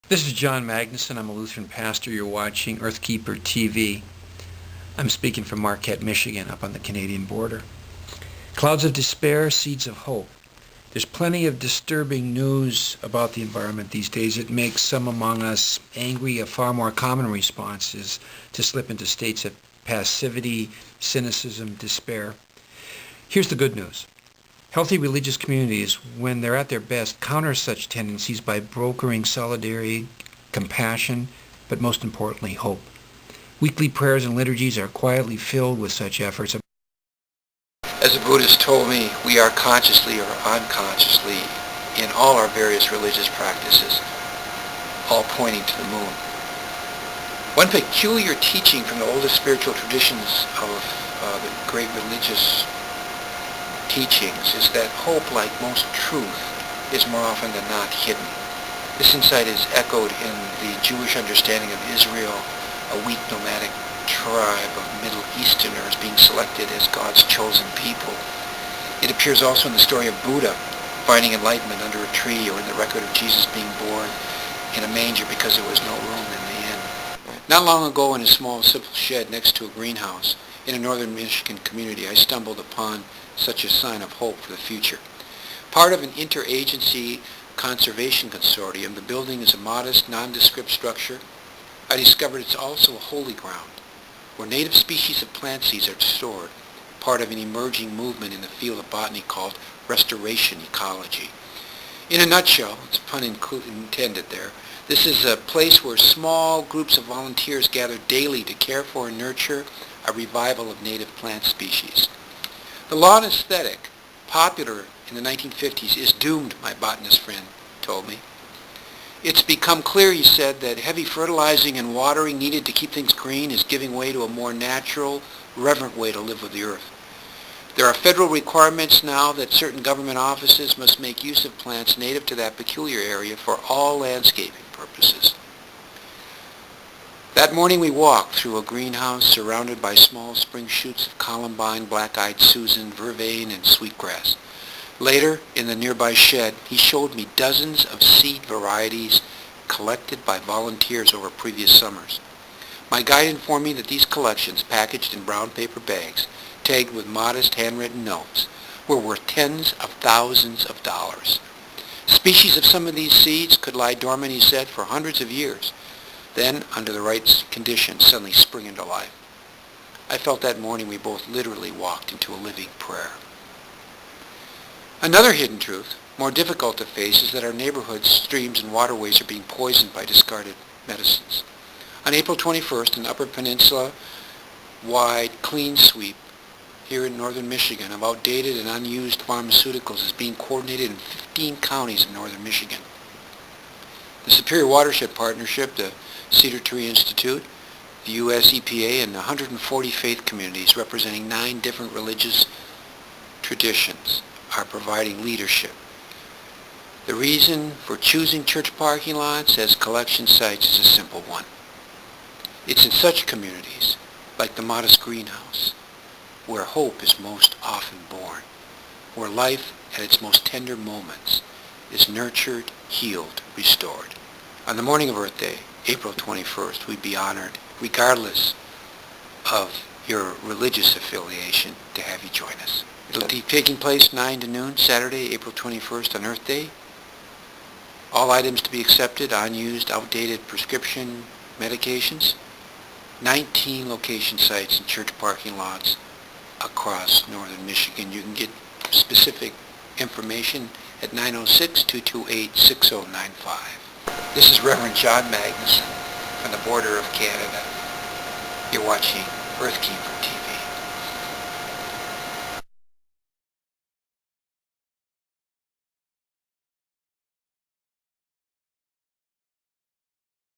This is John Magnuson. I'm a Lutheran pastor. You're watching Earthkeeper TV. I'm speaking from Marquette, Michigan, up on the Canadian border. Clouds of despair, seeds of hope. There's plenty of disturbing news about the environment these days. It makes some among us angry. A far more common response is to slip into states of passivity, cynicism, despair. Here's the good news. Healthy religious communities, when they're at their best, counter such tendencies by brokering solidarity, compassion, but most importantly, hope. Weekly prayers and liturgies are quietly filled with such efforts. As a Buddhist told me, we are consciously or unconsciously in all our various religious practices, all pointing to the moon. One peculiar teaching from the oldest spiritual traditions of the great religious teachings is that hope, like most truth, is more often than not hidden. This insight is echoed in the Jewish understanding of Israel, a weak nomadic tribe of Middle Easterners being selected as God's chosen people. It appears also in the story of Buddha finding enlightenment under a tree, or in the record of Jesus being born in a manger because there was no room in the inn. Not long ago, in a small simple shed next to a greenhouse in a northern Michigan community, I stumbled upon such a sign of hope for the future. Part of an interagency conservation consortium, the building is a modest, nondescript structure. I discovered it's also a holy ground, where native species of plant seeds are stored, part of an emerging movement in the field of botany called restoration ecology. In a nutshell, it's pun intended there, this is a place where small groups of volunteers gather daily to care for and nurture a revival of native plant species. The lawn aesthetic, popular in the 1950s, is doomed, my botanist friend told me. It's become clear, he said, that heavy fertilizing and watering needed to keep things green is giving way to a more natural, reverent way to live with the earth. There are federal requirements now that certain government offices must make use of plants native to that peculiar area for all landscaping purposes. That morning we walked through a greenhouse surrounded by small spring shoots of columbine, black-eyed Susan, vervain, and sweetgrass. Later, in the nearby shed, he showed me dozens of seed varieties collected by volunteers over previous summers. My guide informed me that these collections, packaged in brown paper bags, tagged with modest handwritten notes, were worth tens of thousands of dollars. Species of some of these seeds could lie dormant, he said, for hundreds of years, then, under the right conditions, suddenly spring into life. I felt that morning we both literally walked into a living prayer. Another hidden truth, more difficult to face, is that our neighborhoods, streams, and waterways are being poisoned by discarded medicines. On April 21st, an Upper Peninsula-wide clean sweep here in northern Michigan of outdated and unused pharmaceuticals is being coordinated in 15 counties in northern Michigan. The Superior Watershed Partnership, the Cedar Tree Institute, the U.S. EPA, and 140 faith communities representing 9 different religious traditions are providing leadership. The reason for choosing church parking lots as collection sites is a simple one. It's in such communities, like the modest greenhouse, where hope is most often born, where life at its most tender moments is nurtured, healed, restored. On the morning of Earth Day, April 21st, we'd be honored, regardless of your religious affiliation, to have you join us. It'll be taking place 9 to noon, Saturday, April 21st on Earth Day. All items to be accepted, unused, outdated prescription medications. 19 location sites and church parking lots across northern Michigan. You can get specific information at 906-228-6095. This is Reverend John Magnuson from the border of Canada. You're watching Earthkeeper TV.